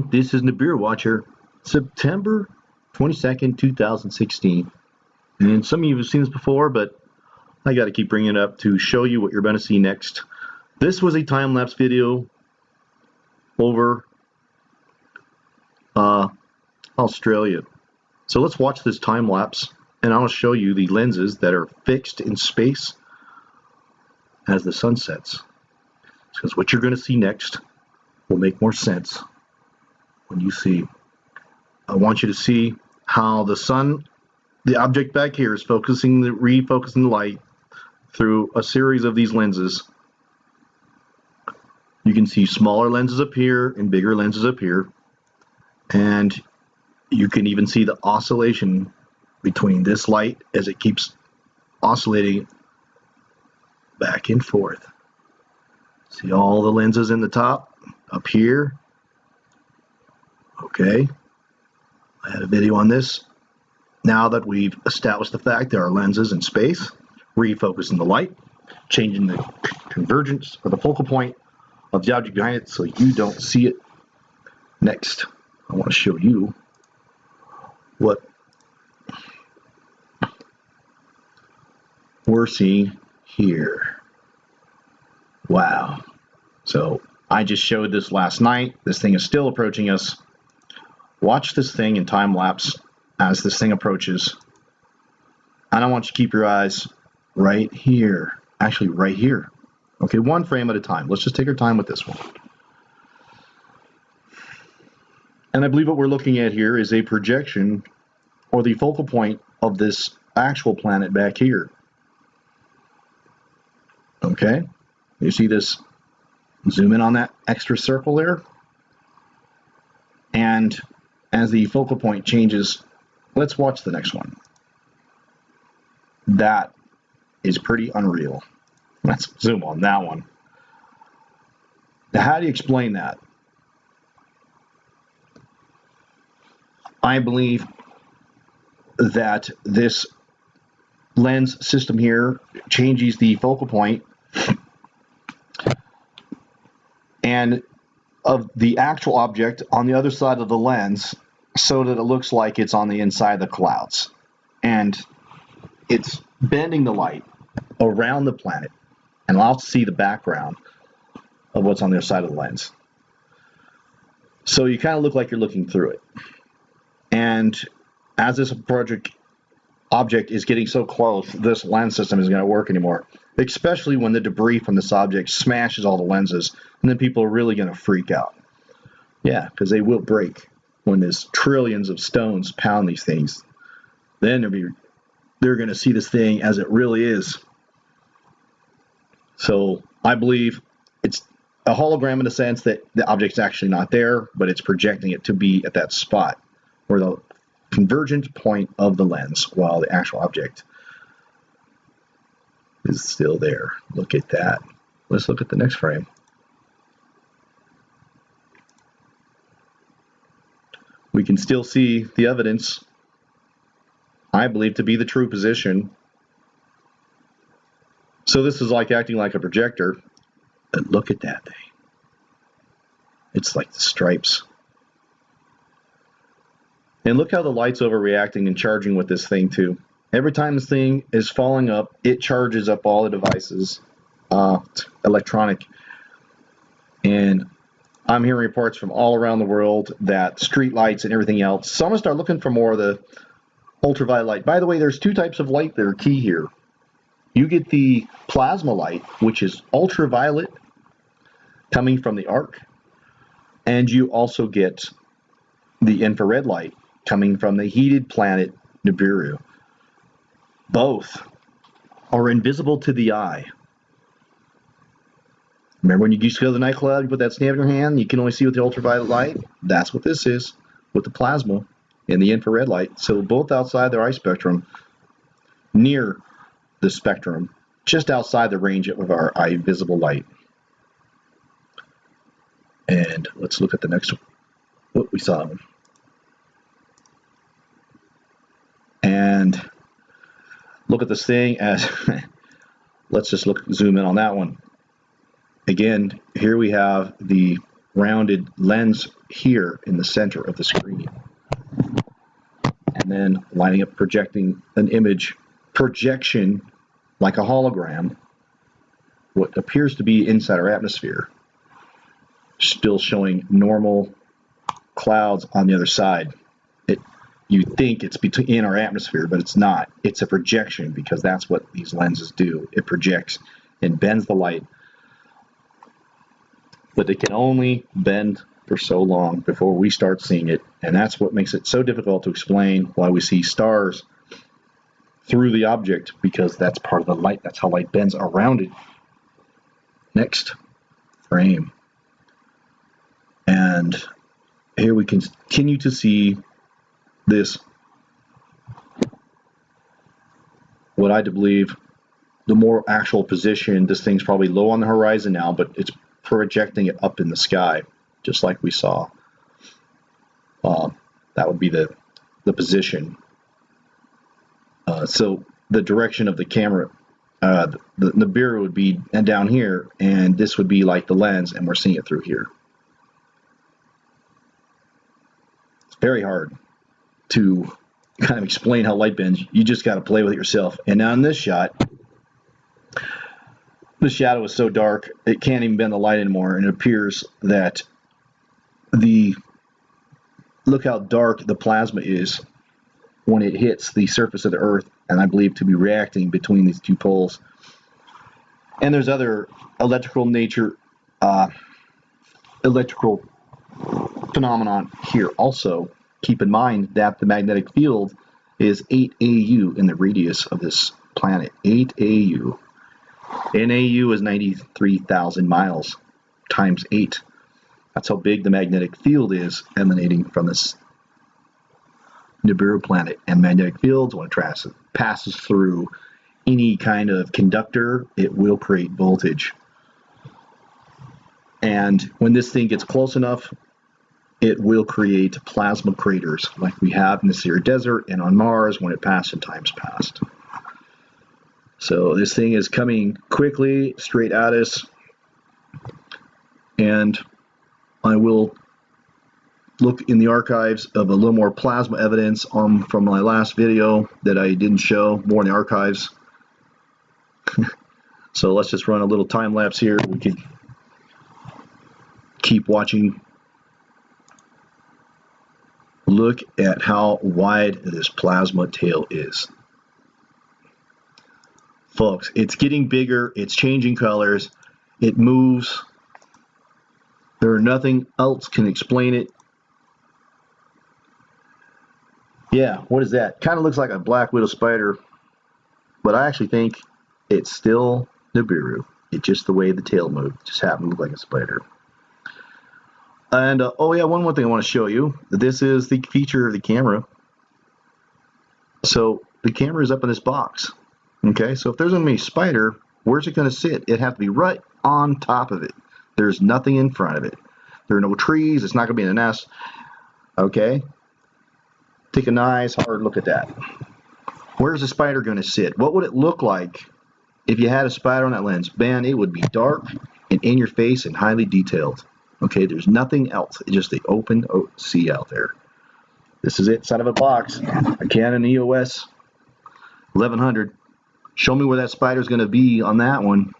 everyone, this is Nibiru Watcher, September 22nd, 2016. And some of you have seen this before, but I got to keep bringing it up to show you what you're going to see next. This was a time-lapse video over Australia. So let's watch this time-lapse, and I'll show you the lenses that are fixed in space as the sun sets. Because what you're going to see next will make more sense when you see. I want you to see how the sun, the object back here, is refocusing the light through a series of these lenses. You can see smaller lenses up here and bigger lenses up here, and you can even see the oscillation between this light as it keeps oscillating back and forth. See all the lenses in the top up here. Okay, I had a video on this. Now that we've established the fact there are lenses in space, refocusing the light, changing the convergence or the focal point of the object behind it so you don't see it. Next, I want to show you what we're seeing here. Wow. So I just showed this last night. This thing is still approaching us. Watch this thing in time lapse as this thing approaches. And I want you to keep your eyes right here. Actually, right here. Okay, one frame at a time. Let's just take our time with this one. And I believe what we're looking at here is a projection or the focal point of this actual planet back here. Okay, you see this? Zoom in on that extra circle there. And as the focal point changes, let's watch the next one. That is pretty unreal. Let's zoom on that one. Now, how do you explain that? I believe that this lens system here changes the focal point and of the actual object on the other side of the lens so that it looks like it's on the inside of the clouds. And it's bending the light around the planet and allows us to see the background of what's on the other side of the lens. So you kind of look like you're looking through it. And as this object is getting so close, this lens system isn't going to work anymore, especially when the debris from this object smashes all the lenses, and then people are really going to freak out. Yeah, because they will break when there's trillions of stones pound these things. Then they're going to see this thing as it really is. So I believe it's a hologram in the sense that the object's actually not there, but it's projecting it to be at that spot or the convergent point of the lens while the actual object is still there. Look at that. Let's look at the next frame. We can still see the evidence, I believe, to be the true position. So this is like acting like a projector. But look at that thing. It's like the stripes. And look how the light's overreacting and charging with this thing too. Every time this thing is falling up, it charges up all the devices, electronic. And I'm hearing reports from all around the world that street lights and everything else. So I'm going to start looking for more of the ultraviolet light. By the way, there's two types of light that are key here. You get the plasma light, which is ultraviolet coming from the arc. And you also get the infrared light coming from the heated planet Nibiru. Both are invisible to the eye. Remember when you used to go to the nightclub, you put that stamp in your hand, you can only see with the ultraviolet light? That's what this is with the plasma and the infrared light. So both outside their eye spectrum, near the spectrum, just outside the range of our eye visible light. And let's look at the next one. What we saw. And look at this thing as let's just zoom in on that one. Again, here we have the rounded lens here in the center of the screen. And then lining up, projecting an image projection like a hologram, what appears to be inside our atmosphere, still showing normal clouds on the other side. You think it's in our atmosphere, but it's not. It's a projection, because that's what these lenses do. It projects and bends the light, but it can only bend for so long before we start seeing it, and that's what makes it so difficult to explain why we see stars through the object, because that's part of the light. That's how light bends around it. Next frame. And here we can continue to see this, what I believe, the more actual position. This thing's probably low on the horizon now, but it's projecting it up in the sky, just like we saw. That would be the position. So the direction of the camera, the Nibiru would be down here, and this would be like the lens, and we're seeing it through here. It's very hard to kind of explain how light bends. You just got to play with it yourself. And now in this shot, the shadow is so dark it can't even bend the light anymore, and it appears that look how dark the plasma is when it hits the surface of the Earth, and I believe to be reacting between these two poles. And there's other electrical phenomenon here also. Keep in mind that the magnetic field is 8 AU in the radius of this planet. 8 AU. An AU is 93,000 miles times 8. That's how big the magnetic field is emanating from this Nibiru planet. And magnetic fields, when it passes through any kind of conductor, it will create voltage. And when this thing gets close enough, it will create plasma craters like we have in the Sahara Desert and on Mars when it passed in times past. So this thing is coming quickly straight at us, and I will look in the archives of a little more plasma evidence from my last video that I didn't show, more in the archives. So let's just run a little time lapse here. We can keep watching. Look at how wide this plasma tail is. Folks, it's getting bigger, it's changing colors, it moves. Nothing else can explain it. Yeah, what is that? Kind of looks like a black widow spider, but I actually think it's still Nibiru. It's just the way the tail moved. It just happened to look like a spider. And, oh yeah, one more thing I want to show you. This is the feature of the camera. So the camera is up in this box. Okay, so if there's going to be a spider, where's it going to sit? It'd have to be right on top of it. There's nothing in front of it. There are no trees. It's not going to be in a nest. Okay, take a nice hard look at that. Where's the spider going to sit? What would it look like if you had a spider on that lens? Man, it would be dark and in your face and highly detailed. Okay, there's nothing else. It's just the open sea out there. This is it, inside of a box. A Canon EOS 1100. Show me where that spider is going to be on that one.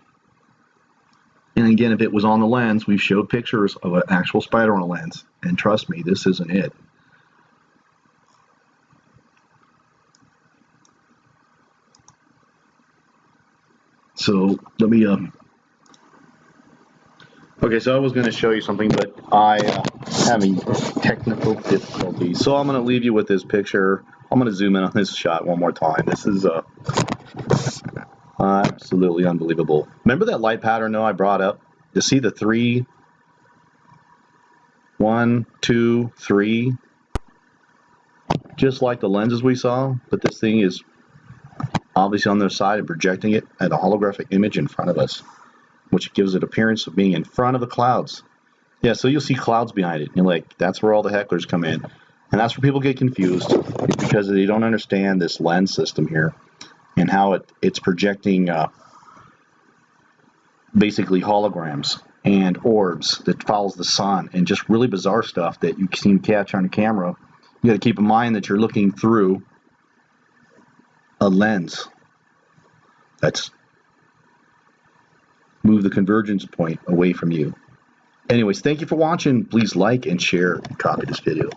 And again, if it was on the lens, we've showed pictures of an actual spider on a lens. And trust me, this isn't it. So let me okay, so I was going to show you something, but I having technical difficulties. So I'm going to leave you with this picture. I'm going to zoom in on this shot one more time. This is absolutely unbelievable. Remember that light pattern though I brought up? You see the 3, 1, 2, 3, just like the lenses we saw, but this thing is obviously on their side and projecting it at a holographic image in front of us, which gives it appearance of being in front of the clouds. Yeah, so you'll see clouds behind it. And you're like, that's where all the hecklers come in. And that's where people get confused, because they don't understand this lens system here and how it's projecting basically holograms. and orbs that follows the sun, and just really bizarre stuff that you can catch on a camera. You got to keep in mind that you're looking through a lens. That's move the convergence point away from you. Anyways, thank you for watching. Please like and share and copy this video.